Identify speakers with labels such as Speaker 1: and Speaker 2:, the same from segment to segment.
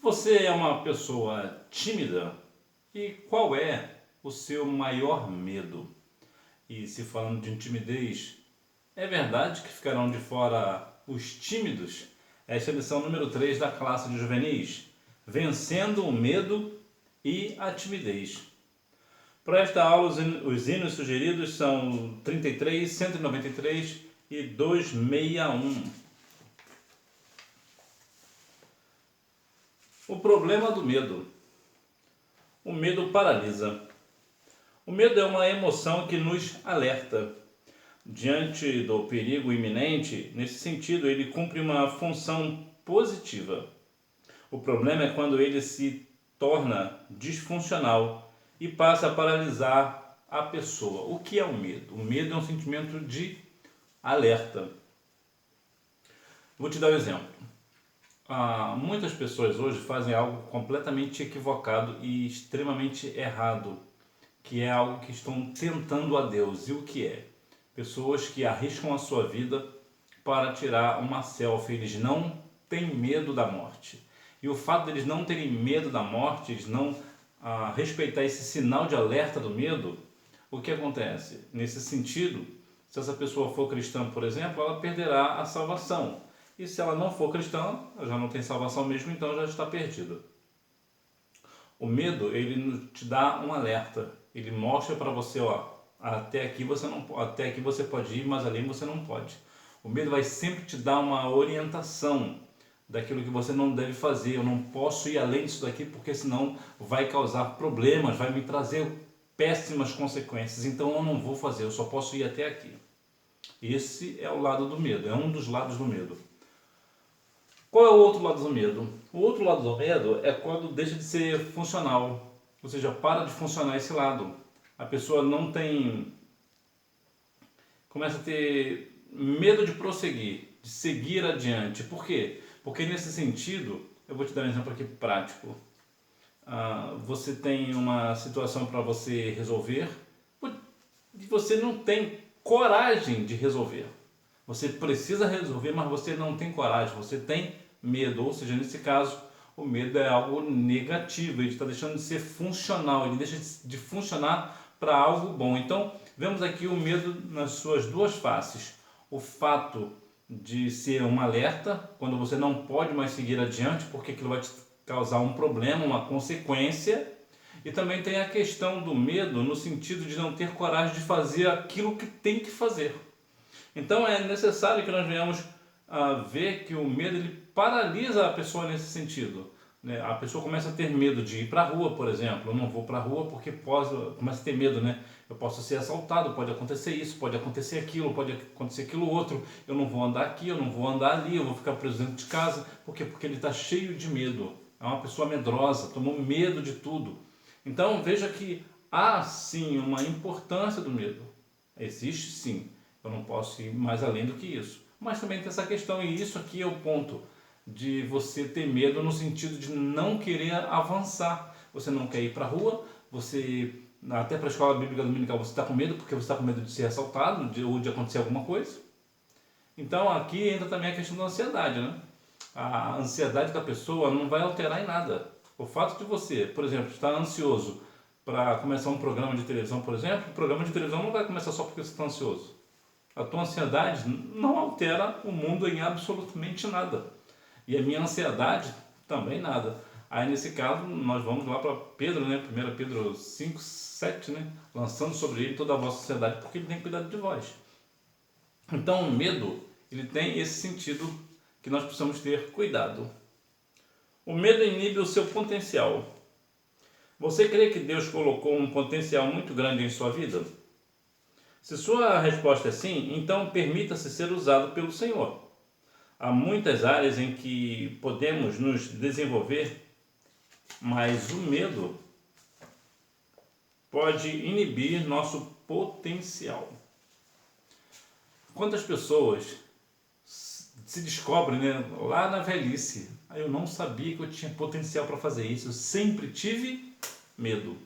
Speaker 1: Você é uma pessoa tímida? E qual é o seu maior medo? E se falando de timidez, é verdade que ficarão de fora os tímidos? Esta é a lição número 3 da classe de juvenis, vencendo o medo e a timidez. Para esta aula, os hinos sugeridos são 33, 193 e 261. O problema do medo. O medo paralisa. O medo é uma emoção que nos alerta. Diante do perigo iminente, nesse sentido, ele cumpre uma função positiva. O problema é quando ele se torna disfuncional e passa a paralisar a pessoa. O que é o medo? O medo é um sentimento de alerta. Vou te dar um exemplo. Muitas pessoas hoje fazem algo completamente equivocado e extremamente errado, que é algo que estão tentando a Deus. E o que é? Pessoas que arriscam a sua vida para tirar uma selfie. Eles não têm medo da morte. E o fato deles não terem medo da morte, eles não respeitar esse sinal de alerta do medo, o que acontece? Nesse sentido, se essa pessoa for cristã, por exemplo, ela perderá a salvação. E se ela não for cristã, ela já não tem salvação mesmo, então já está perdida. O medo, ele te dá um alerta. Ele mostra para você, até aqui você pode ir, mas além você não pode. O medo vai sempre te dar uma orientação daquilo que você não deve fazer. Eu não posso ir além disso daqui, porque senão vai causar problemas, vai me trazer péssimas consequências. Então eu não vou fazer, eu só posso ir até aqui. Esse é o lado do medo, é um dos lados do medo. Qual é o outro lado do medo? O outro lado do medo é quando deixa de ser funcional, ou seja, para de funcionar esse lado. A pessoa começa a ter medo de prosseguir, de seguir adiante. Por quê? Porque nesse sentido, eu vou te dar um exemplo aqui prático. Você tem uma situação para você resolver e você não tem coragem de resolver. Você precisa resolver, mas você não tem coragem, você tem medo. Ou seja, nesse caso, o medo é algo negativo, ele está deixando de ser funcional, ele deixa de funcionar para algo bom. Então, vemos aqui o medo nas suas duas faces. O fato de ser um alerta, quando você não pode mais seguir adiante, porque aquilo vai te causar um problema, uma consequência. E também tem a questão do medo no sentido de não ter coragem de fazer aquilo que tem que fazer. Então é necessário que nós venhamos a ver que o medo ele paralisa a pessoa nesse sentido. Né? A pessoa começa a ter medo de ir para a rua, por exemplo. Eu não vou para a rua porque começa a ter medo, né? Eu posso ser assaltado, pode acontecer isso, pode acontecer aquilo outro. Eu não vou andar aqui, eu não vou andar ali, eu vou ficar preso dentro de casa. Por quê? Porque ele está cheio de medo. É uma pessoa medrosa, tomou medo de tudo. Então veja que há sim uma importância do medo. Existe sim. Eu não posso ir mais além do que isso. Mas também tem essa questão, e isso aqui é o ponto de você ter medo no sentido de não querer avançar. Você não quer ir para a rua, você, até para a escola bíblica dominical, você está com medo porque você está com medo de ser assaltado ou de acontecer alguma coisa. Então aqui entra também a questão da ansiedade, né? A ansiedade da pessoa não vai alterar em nada. O fato de você, por exemplo, estar ansioso para começar um programa de televisão, por exemplo, o programa de televisão não vai começar só porque você está ansioso. A tua ansiedade não altera o mundo em absolutamente nada. E a minha ansiedade também nada. Aí nesse caso nós vamos lá para Pedro, né? 1 Pedro 5, 7, né? Lançando sobre ele toda a vossa ansiedade, porque ele tem cuidado de vós. Então o medo, ele tem esse sentido que nós precisamos ter cuidado. O medo inibe o seu potencial. Você crê que Deus colocou um potencial muito grande em sua vida? Se sua resposta é sim, então permita-se ser usado pelo Senhor. Há muitas áreas em que podemos nos desenvolver, mas o medo pode inibir nosso potencial. Quantas pessoas se descobrem, né, lá na velhice? Eu não sabia que eu tinha potencial para fazer isso, eu sempre tive medo.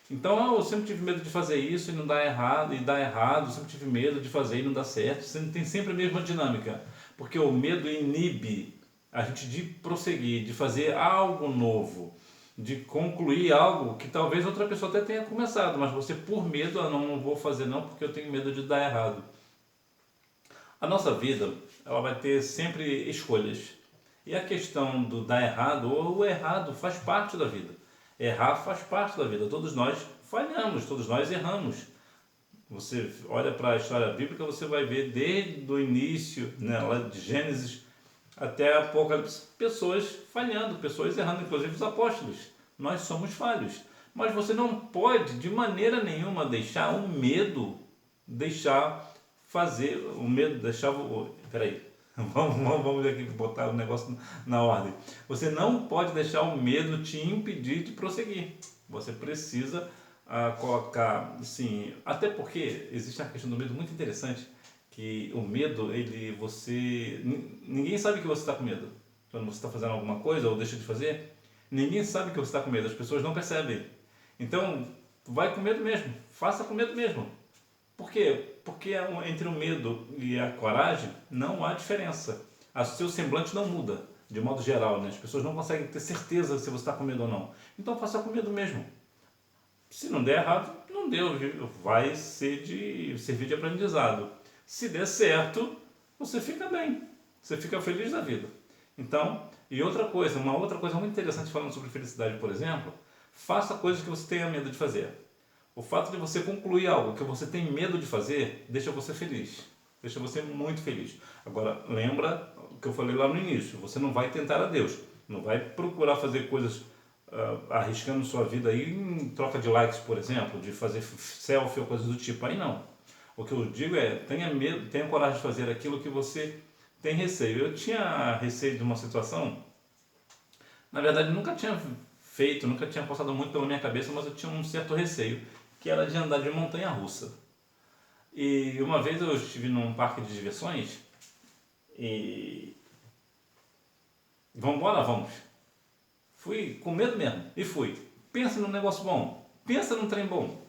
Speaker 1: Então eu sempre tive medo de fazer isso e não dar errado, eu sempre tive medo de fazer e não dar certo. Você tem sempre a mesma dinâmica, porque o medo inibe a gente de prosseguir, de fazer algo novo, de concluir algo que talvez outra pessoa até tenha começado, mas você por medo, não vou fazer não porque eu tenho medo de dar errado. A nossa vida, ela vai ter sempre escolhas. E a questão do dar errado ou o errado faz parte da vida. Errar faz parte da vida. Todos nós falhamos, todos nós erramos. Você olha para a história bíblica, você vai ver desde o início, né, lá de Gênesis até Apocalipse, pessoas falhando, pessoas errando, inclusive os apóstolos. Nós somos falhos. Mas você não pode, de maneira nenhuma, deixar o medo fazer, o medo deixar... Peraí, vamos aqui botar o negócio na ordem. Você não pode deixar o medo te impedir de prosseguir. Você precisa colocar, assim, até porque existe uma questão do medo muito interessante, que o medo, ninguém sabe que você está com medo. Quando você está fazendo alguma coisa ou deixa de fazer, ninguém sabe que você está com medo, as pessoas não percebem. Então, vai com medo mesmo, faça com medo mesmo. Por quê? Porque entre o medo e a coragem não há diferença. O seu semblante não muda, de modo geral, né? As pessoas não conseguem ter certeza se você está com medo ou não. Então faça com medo mesmo. Se não der errado, não deu, vai servir de aprendizado. Se der certo, você fica bem, você fica feliz da vida. Então, uma outra coisa muito interessante falando sobre felicidade, por exemplo, faça coisas que você tenha medo de fazer. O fato de você concluir algo que você tem medo de fazer, deixa você feliz. Deixa você muito feliz. Agora, lembra o que eu falei lá no início. Você não vai tentar a Deus. Não vai procurar fazer coisas arriscando sua vida aí em troca de likes, por exemplo, de fazer selfie ou coisas do tipo. Aí não. O que eu digo é, tenha medo, tenha coragem de fazer aquilo que você tem receio. Eu tinha receio de uma situação, na verdade nunca tinha feito, nunca tinha passado muito pela minha cabeça, mas eu tinha um certo receio, que era de andar de montanha-russa. E uma vez eu estive num parque de diversões e... Vamos. Fui com medo mesmo, e fui. Pensa num negócio bom, pensa num trem bom.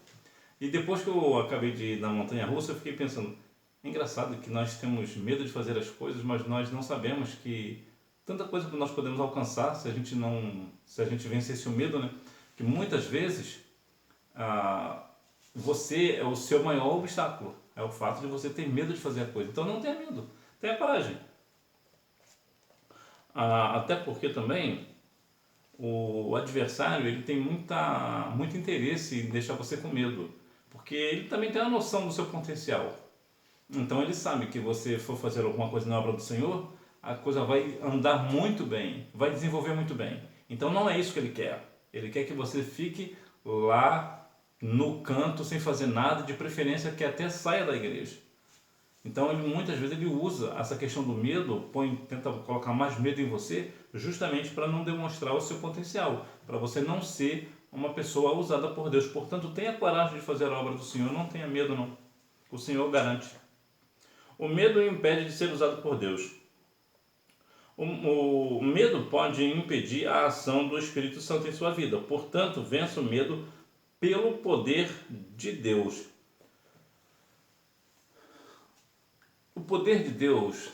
Speaker 1: E depois que eu acabei de ir na montanha-russa, eu fiquei pensando, é engraçado que nós temos medo de fazer as coisas, mas nós não sabemos que tanta coisa que nós podemos alcançar se a gente vencesse o medo, né? Que muitas vezes você é o seu maior obstáculo, é o fato de você ter medo de fazer a coisa. Então não tenha medo, tenha coragem. Até porque também o adversário ele tem muito interesse em deixar você com medo, porque ele também tem a noção do seu potencial. Então ele sabe que você for fazer alguma coisa na obra do Senhor, a coisa vai andar muito bem, vai desenvolver muito bem. Então não é isso que ele quer. Ele quer que você fique lá no canto sem fazer nada, de preferência que até saia da igreja. Então muitas vezes ele usa essa questão do medo, tenta colocar mais medo em você, justamente para não demonstrar o seu potencial, para você não ser uma pessoa usada por Deus. Portanto, tenha coragem de fazer a obra do Senhor, não tenha medo não. O Senhor garante. O medo impede de ser usado por Deus. O medo pode impedir a ação do Espírito Santo em sua vida. Portanto, vença o medo pelo poder de Deus. O poder de Deus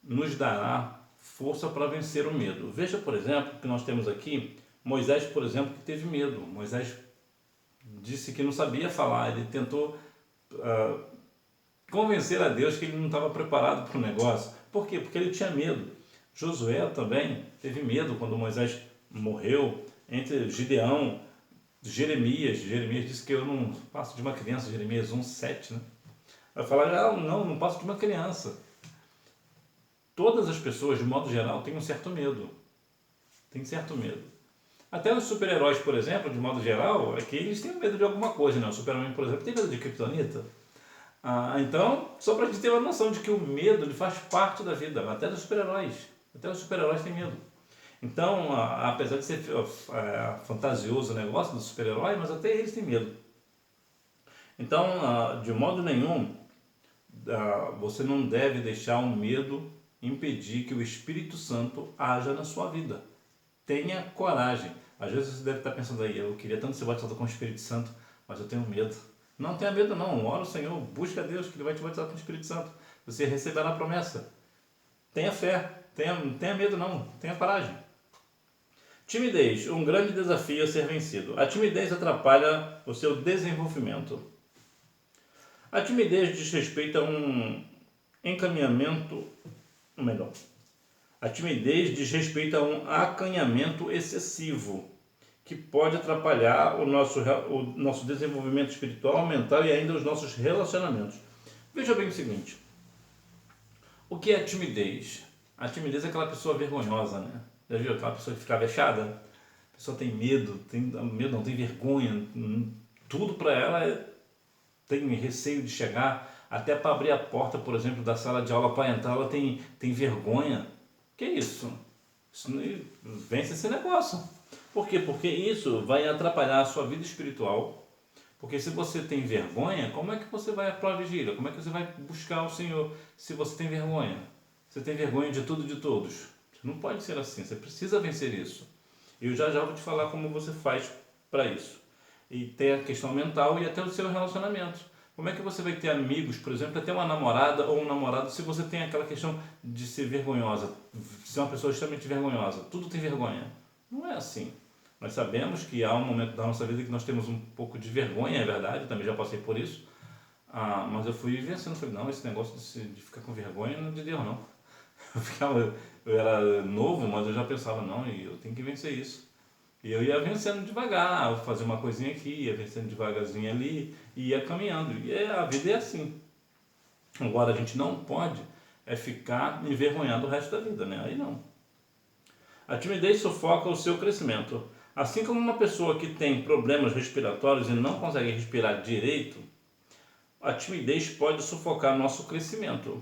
Speaker 1: nos dará força para vencer o medo. Veja, por exemplo, que nós temos aqui Moisés, por exemplo, que teve medo. Moisés disse que não sabia falar, ele tentou convencer a Deus que ele não estava preparado para o negócio. Por quê? Porque ele tinha medo. Josué também teve medo quando Moisés morreu. Entre Gideão, Jeremias disse que eu não passo de uma criança, Jeremias 1:7, né? Vai falar, não passo de uma criança. Todas as pessoas, de modo geral, têm um certo medo. Tem certo medo. Até os super-heróis, por exemplo, de modo geral, é que eles têm medo de alguma coisa, né? O Superman, por exemplo, tem medo de Kryptonita. Então, só para a gente ter uma noção de que o medo ele faz parte da vida, até dos super-heróis. Até os super-heróis têm medo. Então, apesar de ser fantasioso o negócio do super-herói, mas até eles têm medo. Então, de modo nenhum, você não deve deixar o medo impedir que o Espírito Santo haja na sua vida. Tenha coragem. Às vezes você deve estar pensando aí, eu queria tanto ser batizado com o Espírito Santo, mas eu tenho medo. Não tenha medo não, ora o Senhor, busca a Deus que Ele vai te batizar com o Espírito Santo. Você receberá a promessa. Tenha fé Tenha medo não, tenha coragem. Timidez, um grande desafio a ser vencido. A timidez atrapalha o seu desenvolvimento. A timidez diz respeito a um encaminhamento, ou melhor, a timidez diz respeito a um acanhamento excessivo, que pode atrapalhar o nosso desenvolvimento espiritual, mental e ainda os nossos relacionamentos. Veja bem o seguinte, o que é timidez? A timidez é aquela pessoa vergonhosa, né? Já viu aquela pessoa que fica vexada? A pessoa tem medo, tem vergonha, tudo para ela tem receio de chegar, até para abrir a porta, por exemplo, da sala de aula para entrar, ela tem vergonha. Que isso? Vence esse negócio. Por quê? Porque isso vai atrapalhar a sua vida espiritual. Porque se você tem vergonha, como é que você vai para a vigília? Como é que você vai buscar o Senhor se você tem vergonha? Você tem vergonha de tudo e de todos. Não pode ser assim, você precisa vencer isso. E eu já vou te falar como você faz para isso. E tem a questão mental e até o seu relacionamento. Como é que você vai ter amigos, por exemplo, até uma namorada ou um namorado, se você tem aquela questão de ser vergonhosa, ser uma pessoa extremamente vergonhosa, tudo tem vergonha. Não é assim. Nós sabemos que há um momento da nossa vida que nós temos um pouco de vergonha, é verdade, eu também já passei por isso. Mas eu fui vencendo, falei, não, esse negócio de ficar com vergonha não é de Deus, não. Eu era novo, mas eu já pensava, não, eu tenho que vencer isso. E eu ia vencendo devagar, fazer uma coisinha aqui, ia vencendo devagarzinho ali, e ia caminhando. E a vida é assim. Agora a gente não pode ficar envergonhado o resto da vida, né? Aí não. A timidez sufoca o seu crescimento. Assim como uma pessoa que tem problemas respiratórios e não consegue respirar direito, a timidez pode sufocar nosso crescimento.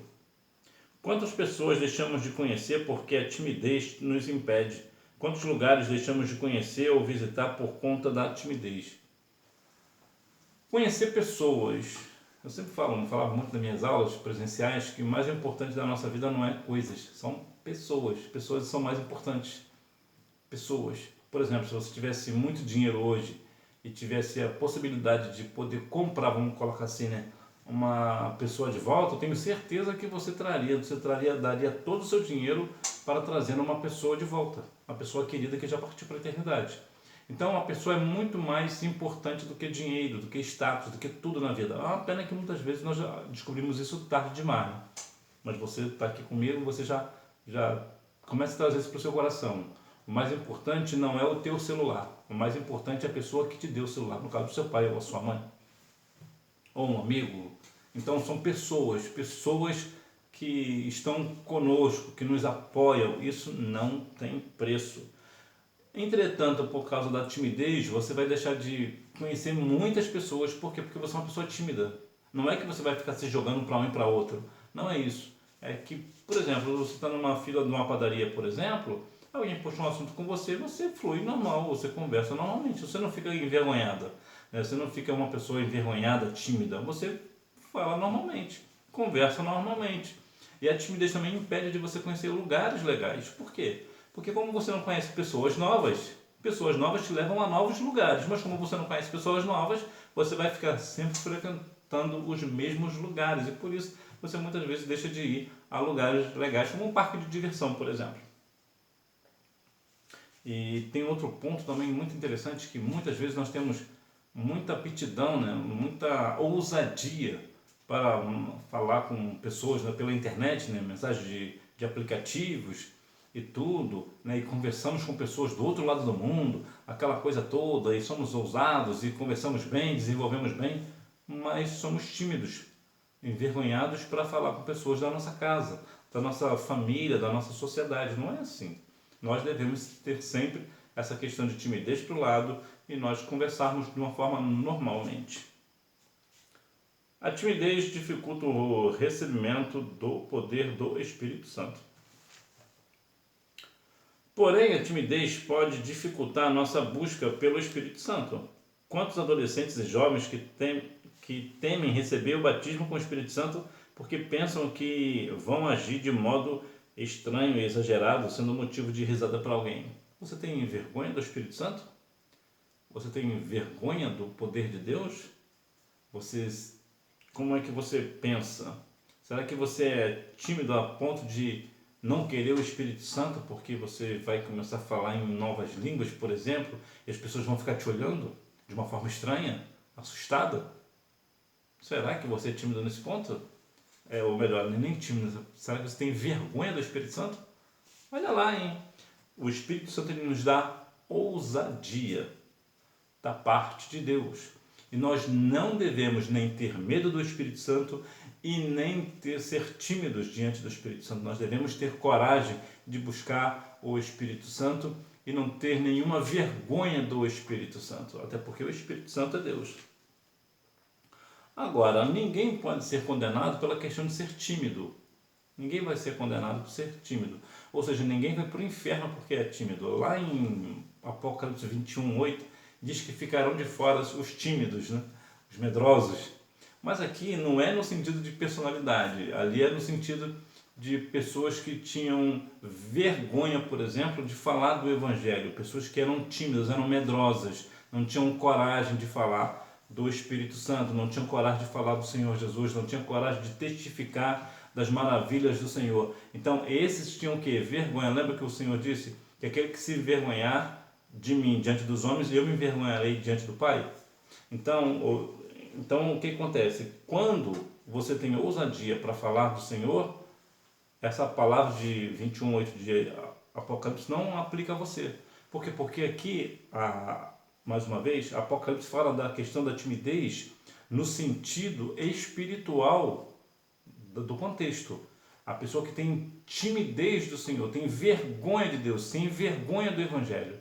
Speaker 1: Quantas pessoas deixamos de conhecer porque a timidez nos impede? Quantos lugares deixamos de conhecer ou visitar por conta da timidez? Conhecer pessoas. Eu sempre falava muito nas minhas aulas presenciais que o mais importante da nossa vida não é coisas, são pessoas. Pessoas são mais importantes. Pessoas. Por exemplo, se você tivesse muito dinheiro hoje e tivesse a possibilidade de poder comprar, vamos colocar assim, né, uma pessoa de volta, eu tenho certeza que você daria todo o seu dinheiro para trazer uma pessoa de volta, uma pessoa querida que já partiu para a eternidade. Então a pessoa é muito mais importante do que dinheiro, do que status, do que tudo na vida. É uma pena que muitas vezes nós já descobrimos isso tarde demais, né? Mas você está aqui comigo, você já começa a trazer isso para o seu coração. O mais importante não é o teu celular, o mais importante é a pessoa que te deu o celular, no caso do seu pai ou a sua mãe, ou um amigo. Então são pessoas que estão conosco, que nos apoiam, isso não tem preço. Entretanto, por causa da timidez, você vai deixar de conhecer muitas pessoas. Por quê? Porque você é uma pessoa tímida. Não é que você vai ficar se jogando para um e para outro. Não é isso. É que, por exemplo, você está numa fila de uma padaria, por exemplo, alguém puxa um assunto com você, você flui normal, você conversa normalmente. Você não fica envergonhada, né? Você não fica uma pessoa envergonhada, tímida. Você fala normalmente, conversa normalmente. E a timidez também impede de você conhecer lugares legais. Por quê? Porque como você não conhece pessoas novas te levam a novos lugares. Mas como você não conhece pessoas novas, você vai ficar sempre frequentando os mesmos lugares. E por isso você muitas vezes deixa de ir a lugares legais, como um parque de diversão, por exemplo. E tem outro ponto também muito interessante, que muitas vezes nós temos muita aptidão, né? Muita ousadia para falar com pessoas, né? Pela internet, né? Mensagens de aplicativos e tudo, né? E conversamos com pessoas do outro lado do mundo, aquela coisa toda, e somos ousados e conversamos bem, desenvolvemos bem, mas somos tímidos, envergonhados para falar com pessoas da nossa casa, da nossa família, da nossa sociedade. Não é assim. Nós devemos ter sempre essa questão de timidez para o lado e nós conversarmos de uma forma normalmente. A timidez dificulta o recebimento do poder do Espírito Santo. Porém, a timidez pode dificultar a nossa busca pelo Espírito Santo. Quantos adolescentes e jovens que temem receber o batismo com o Espírito Santo porque pensam que vão agir de modo estranho e exagerado, sendo motivo de risada para alguém? Você tem vergonha do Espírito Santo? Você tem vergonha do poder de Deus? Como é que você pensa? Será que você é tímido a ponto de não querer o Espírito Santo porque você vai começar a falar em novas línguas, por exemplo, e as pessoas vão ficar te olhando de uma forma estranha, assustada? Será que você é tímido nesse ponto? Ou melhor, nem tímido. Será que você tem vergonha do Espírito Santo? Olha lá, hein? O Espírito Santo ele nos dá ousadia da parte de Deus. E nós não devemos nem ter medo do Espírito Santo e nem ser tímidos diante do Espírito Santo. Nós devemos ter coragem de buscar o Espírito Santo e não ter nenhuma vergonha do Espírito Santo, até porque o Espírito Santo é Deus. Agora, ninguém pode ser condenado pela questão de ser tímido. Ninguém vai ser condenado por ser tímido. Ou seja, ninguém vai para o inferno porque é tímido. Lá em Apocalipse 21:8 diz que ficarão de fora os tímidos, né? Os medrosos. Mas aqui não é no sentido de personalidade. Ali é no sentido de pessoas que tinham vergonha, por exemplo, de falar do Evangelho. Pessoas que eram tímidas, eram medrosas, não tinham coragem de falar do Espírito Santo, não tinham coragem de falar do Senhor Jesus, não tinham coragem de testificar das maravilhas do Senhor. Então, esses tinham o quê? Vergonha. Lembra que o Senhor disse que aquele que se envergonhar de mim diante dos homens, eu me envergonharei diante do Pai? Então, o que acontece? Quando você tem ousadia para falar do Senhor, essa palavra de 21:8 de Apocalipse não aplica a você. Por quê? Porque aqui, mais uma vez, Apocalipse fala da questão da timidez no sentido espiritual do contexto. A pessoa que tem timidez do Senhor, tem vergonha de Deus, tem vergonha do Evangelho.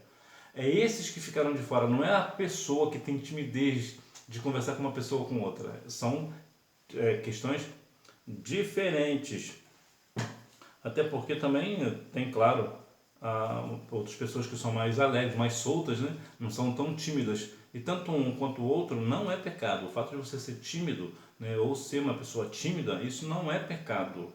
Speaker 1: É esses que ficaram de fora, não é a pessoa que tem timidez de conversar com uma pessoa ou com outra. São questões diferentes. Até porque também tem, claro, outras pessoas que são mais alegres, mais soltas, né? Não são tão tímidas. E tanto um quanto o outro não é pecado. O fato de você ser tímido, né, ou ser uma pessoa tímida, isso não é pecado.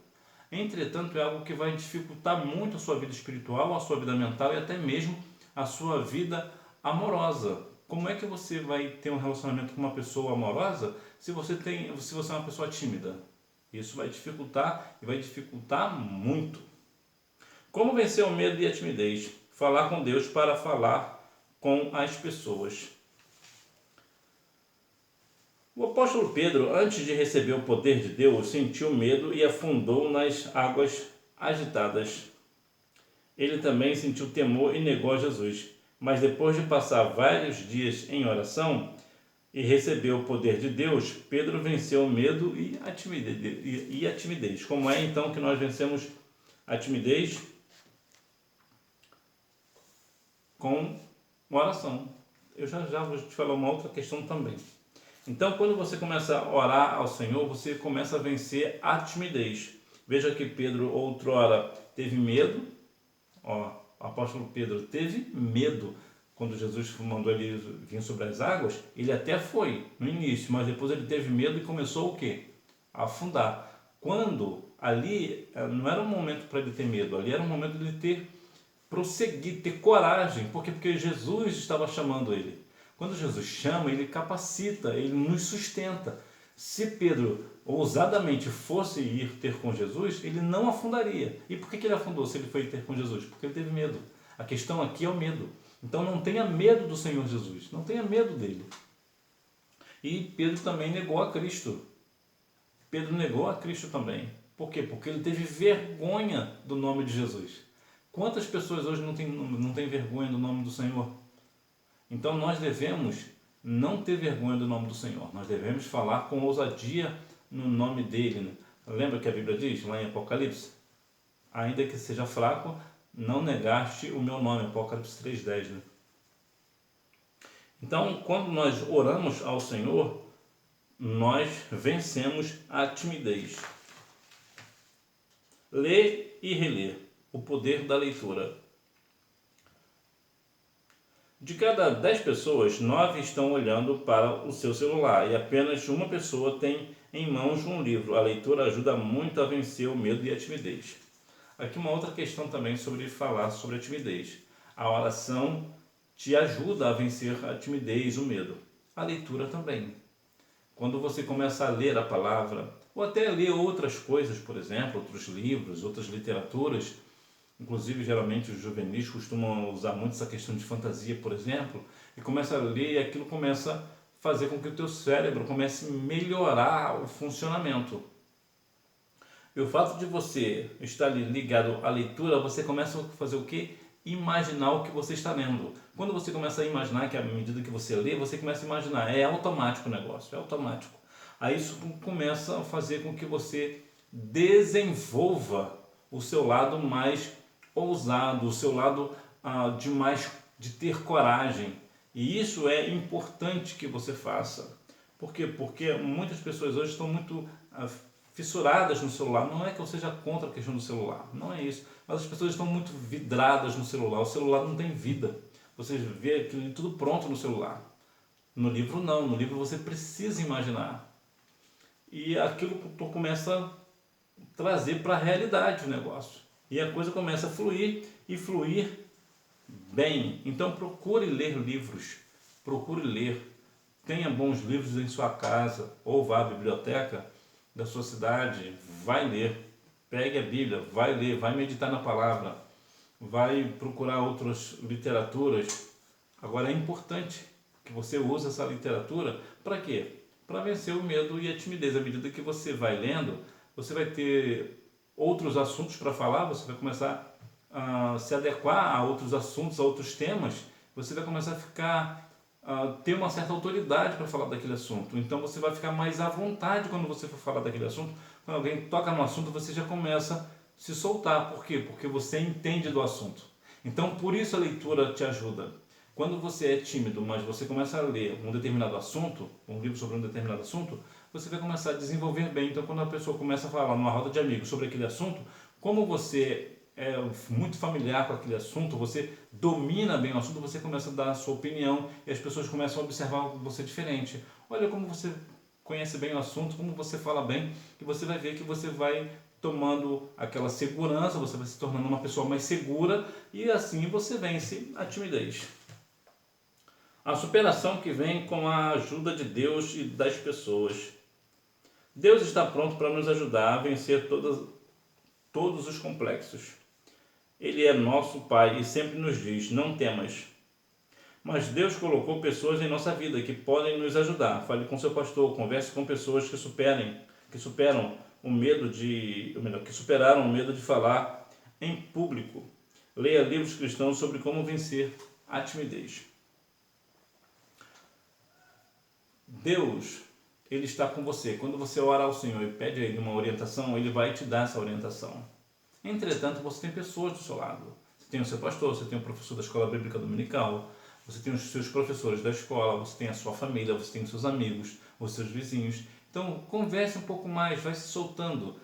Speaker 1: Entretanto, é algo que vai dificultar muito a sua vida espiritual, a sua vida mental e até mesmo a sua vida amorosa. Como é que você vai ter um relacionamento com uma pessoa amorosa se você é uma pessoa tímida? Isso vai dificultar e vai dificultar muito. Como vencer o medo e a timidez? Falar com Deus para falar com as pessoas. O apóstolo Pedro, antes de receber o poder de Deus, sentiu medo e afundou nas águas agitadas. Ele também sentiu temor e negou a Jesus. Mas depois de passar vários dias em oração e receber o poder de Deus, Pedro venceu o medo e a timidez. Como é então que nós vencemos a timidez? Com oração. Eu já vou te falar uma outra questão também. Então, quando você começa a orar ao Senhor, você começa a vencer a timidez. Veja que Pedro outrora teve medo. O apóstolo Pedro teve medo quando Jesus mandou ele vir sobre as águas. Ele até foi no início, mas depois ele teve medo e começou o quê? A afundar. Quando ali não era um momento para ele ter medo, ali era um momento de ele prosseguir, ter coragem. Por quê? Porque Jesus estava chamando ele. Quando Jesus chama, ele capacita, ele nos sustenta. Se Pedro ousadamente fosse ir ter com Jesus, ele não afundaria. E por que ele afundou se ele foi ter com Jesus? Porque ele teve medo. A questão aqui é o medo. Então não tenha medo do Senhor Jesus, não tenha medo dele. E Pedro também negou a Cristo. Pedro negou a Cristo também. Por quê? Porque ele teve vergonha do nome de Jesus. Quantas pessoas hoje não têm vergonha do nome do Senhor? Então nós devemos não ter vergonha do nome do Senhor. Nós devemos falar com ousadia no nome dele. Né? Lembra que a Bíblia diz lá em Apocalipse? Ainda que seja fraco, não negaste o meu nome. Apocalipse 3:10. Né? Então, quando nós oramos ao Senhor, nós vencemos a timidez. Ler e reler. O poder da leitura. De cada 10 pessoas, 9 estão olhando para o seu celular e apenas uma pessoa tem em mãos um livro. A leitura ajuda muito a vencer o medo e a timidez. Aqui uma outra questão também sobre falar sobre a timidez. A oração te ajuda a vencer a timidez, o medo. A leitura também. Quando você começa a ler a palavra, ou até ler outras coisas, por exemplo, outros livros, outras literaturas, inclusive geralmente os juvenis costumam usar muito essa questão de fantasia, por exemplo, e começa a ler e aquilo começa a fazer com que o teu cérebro comece a melhorar o funcionamento. E o fato de você estar ligado à leitura, você começa a fazer o quê? Imaginar o que você está lendo. Quando você começa a imaginar, que à medida que você lê, você começa a imaginar. É automático o negócio, é automático. Aí isso começa a fazer com que você desenvolva o seu lado mais ousado, o seu lado de ter coragem. E isso é importante que você faça. Por quê? Porque muitas pessoas hoje estão muito fissuradas no celular. Não é que eu seja contra a questão do celular, não é isso. Mas as pessoas estão muito vidradas no celular. O celular não tem vida. Você vê aquilo tudo pronto no celular. No livro não. No livro você precisa imaginar. E aquilo começa a trazer para a realidade o negócio. E a coisa começa a fluir e fluir bem. Então procure ler livros. Procure ler. Tenha bons livros em sua casa ou vá à biblioteca da sua cidade, vai ler, pegue a Bíblia, vai ler, vai meditar na palavra, vai procurar outras literaturas. Agora é importante que você use essa literatura para quê? Para vencer o medo e a timidez. À medida que você vai lendo, você vai ter outros assuntos para falar, você vai começar a se adequar a outros assuntos, a outros temas, você vai começar a ficar ter uma certa autoridade para falar daquele assunto. Então você vai ficar mais à vontade quando você for falar daquele assunto. Quando alguém toca no assunto, você já começa a se soltar. Por quê? Porque você entende do assunto. Então por isso a leitura te ajuda. Quando você é tímido, mas você começa a ler um determinado assunto, um livro sobre um determinado assunto, você vai começar a desenvolver bem. Então quando a pessoa começa a falar numa roda de amigos sobre aquele assunto, como você é muito familiar com aquele assunto, você domina bem o assunto, você começa a dar a sua opinião e as pessoas começam a observar você diferente. Olha como você conhece bem o assunto, como você fala bem, e você vai ver que você vai tomando aquela segurança, você vai se tornando uma pessoa mais segura e assim você vence a timidez. A superação que vem com a ajuda de Deus e das pessoas. Deus está pronto para nos ajudar a vencer todos os complexos. Ele é nosso Pai e sempre nos diz, não temas. Mas Deus colocou pessoas em nossa vida que podem nos ajudar. Fale com seu pastor, converse com pessoas que superaram o medo de falar em público. Leia livros cristãos sobre como vencer a timidez. Deus, Ele está com você. Quando você ora ao Senhor e pede a Ele uma orientação, Ele vai te dar essa orientação. Entretanto, você tem pessoas do seu lado. Você tem o seu pastor, você tem o professor da escola bíblica dominical, você tem os seus professores da escola, você tem a sua família, você tem os seus amigos, os seus vizinhos. Então, converse um pouco mais, vai se soltando.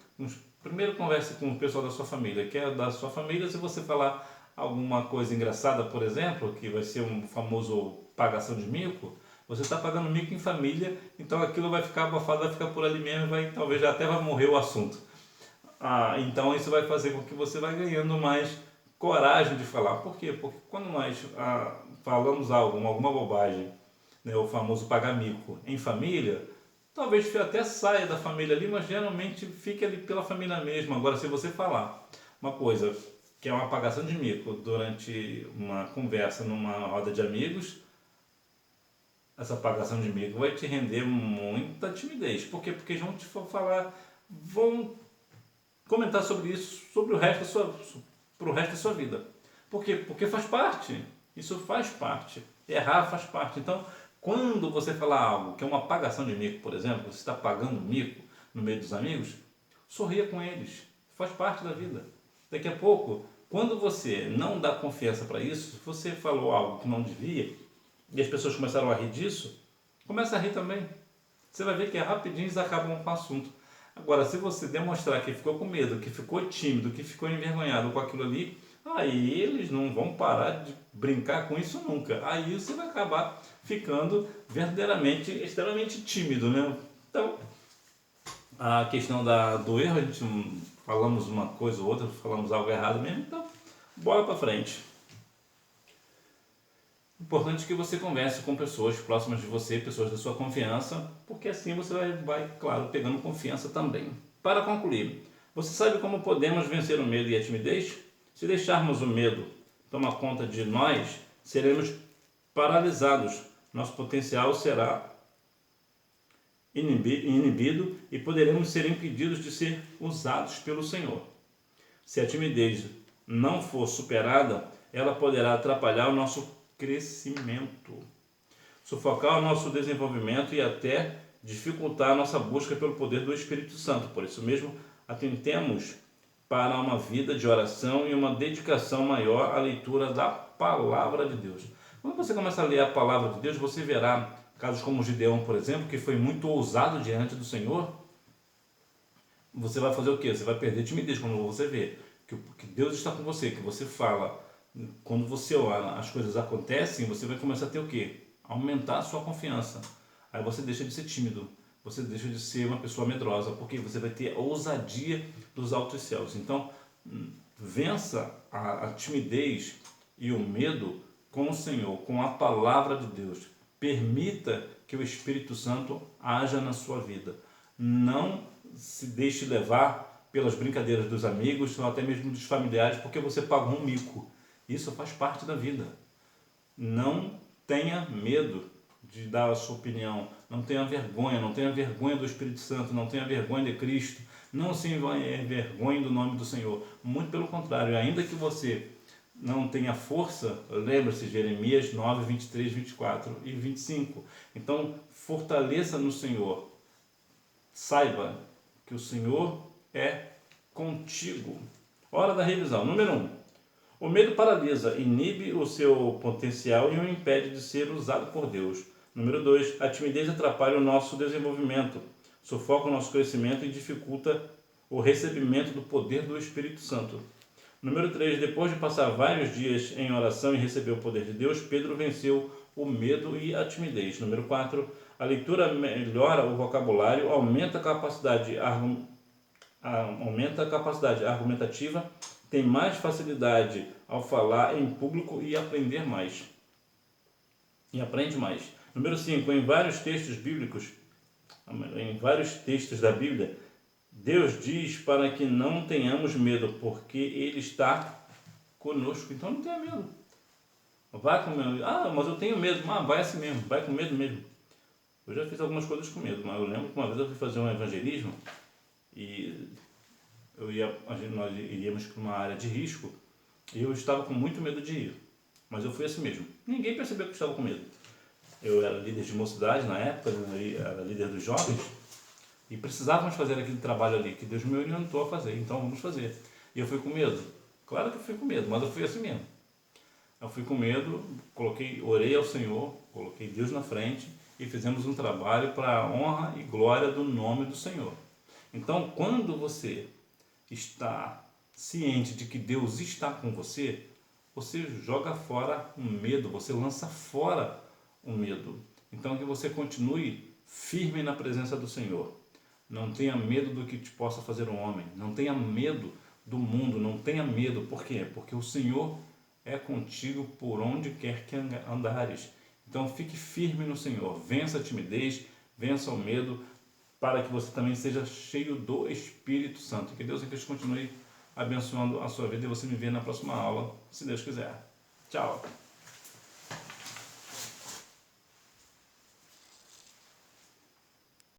Speaker 1: Primeiro converse com o pessoal da sua família. Que é da sua família, se você falar alguma coisa engraçada, por exemplo, que vai ser um famoso pagação de mico, você está pagando mico em família, então aquilo vai ficar abafado, vai ficar por ali mesmo, talvez já até vai morrer o assunto. Então isso vai fazer com que você vai ganhando mais coragem de falar. Por quê? Porque quando nós falamos alguma bobagem, né, o famoso pagar mico em família, talvez até saia da família ali, mas geralmente fique ali pela família mesmo. Agora, se você falar uma coisa que é uma pagação de mico durante uma conversa numa roda de amigos, essa pagação de mico vai te render muita timidez. Por quê? Porque vão te falar, vão comentar sobre isso, sobre o resto pro resto da sua vida. Por quê? Porque faz parte. Isso faz parte. Errar faz parte. Então, quando você falar algo que é uma pagação de mico, por exemplo, você está pagando mico no meio dos amigos, sorria com eles. Faz parte da vida. Daqui a pouco, quando você não dá confiança para isso, se você falou algo que não devia e as pessoas começaram a rir disso, começa a rir também. Você vai ver que rapidinho eles acabam com o assunto. Agora, se você demonstrar que ficou com medo, que ficou tímido, que ficou envergonhado com aquilo ali, aí eles não vão parar de brincar com isso nunca. Aí você vai acabar ficando verdadeiramente, extremamente tímido, né? Então, a questão do erro, a gente falamos uma coisa ou outra, falamos algo errado mesmo, então, bora pra frente. Importante que você converse com pessoas próximas de você, pessoas da sua confiança, porque assim você vai, claro, pegando confiança também. Para concluir, você sabe como podemos vencer o medo e a timidez? Se deixarmos o medo tomar conta de nós, seremos paralisados. Nosso potencial será inibido e poderemos ser impedidos de ser usados pelo Senhor. Se a timidez não for superada, ela poderá atrapalhar o nosso crescimento, sufocar o nosso desenvolvimento e até dificultar a nossa busca pelo poder do Espírito Santo. Por isso mesmo, atentemos para uma vida de oração e uma dedicação maior à leitura da Palavra de Deus. Quando você começa a ler a Palavra de Deus, você verá casos como Gideão, por exemplo, que foi muito ousado diante do Senhor. Você vai fazer o quê? Você vai perder timidez quando você vê que Deus está com você, que você fala. Quando você ora, as coisas acontecem, você vai começar a ter o quê? Aumentar a sua confiança. Aí você deixa de ser tímido, você deixa de ser uma pessoa medrosa, porque você vai ter a ousadia dos altos céus. Então, vença a timidez e o medo com o Senhor, com a palavra de Deus. Permita que o Espírito Santo haja na sua vida. Não se deixe levar pelas brincadeiras dos amigos ou até mesmo dos familiares, porque você pagou um mico. Isso faz parte da vida. Não tenha medo de dar a sua opinião. Não tenha vergonha do Espírito Santo, não tenha vergonha de Cristo. Não se envergonhe do nome do Senhor. Muito pelo contrário, ainda que você não tenha força, lembre-se de Jeremias 9, 23, 24 e 25. Então, fortaleça no Senhor. Saiba que o Senhor é contigo. Hora da revisão. Número 1. O medo paralisa, inibe o seu potencial e o impede de ser usado por Deus. Número 2. A timidez atrapalha o nosso desenvolvimento, sufoca o nosso crescimento e dificulta o recebimento do poder do Espírito Santo. Número 3. Depois de passar vários dias em oração e receber o poder de Deus, Pedro venceu o medo e a timidez. Número 4. A leitura melhora o vocabulário, aumenta a capacidade argumentativa, tem mais facilidade ao falar em público e aprende mais. Número 5. Em vários textos da Bíblia, Deus diz para que não tenhamos medo, porque Ele está conosco. Então não tenha medo. Vai com medo. Mas eu tenho medo. Vai assim mesmo. Vai com medo mesmo. Eu já fiz algumas coisas com medo, mas eu lembro que uma vez eu fui fazer um evangelismo e nós iríamos para uma área de risco e eu estava com muito medo de ir. Mas eu fui assim mesmo. Ninguém percebeu que eu estava com medo. Eu era líder de mocidade na época, era líder dos jovens, e precisávamos fazer aquele trabalho ali, que Deus me orientou a fazer, então vamos fazer. E eu fui com medo. Claro que eu fui com medo, mas eu fui assim mesmo. Eu fui com medo, orei ao Senhor, coloquei Deus na frente e fizemos um trabalho para a honra e glória do nome do Senhor. Então, quando você está ciente de que Deus está com você, você joga fora o medo, você lança fora o medo. Então, que você continue firme na presença do Senhor. Não tenha medo do que te possa fazer um homem. Não tenha medo do mundo. Não tenha medo. Por quê? Porque o Senhor é contigo por onde quer que andares. Então, fique firme no Senhor. Vença a timidez, vença o medo, para que você também seja cheio do Espírito Santo. Que Deus em Cristo continue abençoando a sua vida e você me vê na próxima aula, se Deus quiser. Tchau!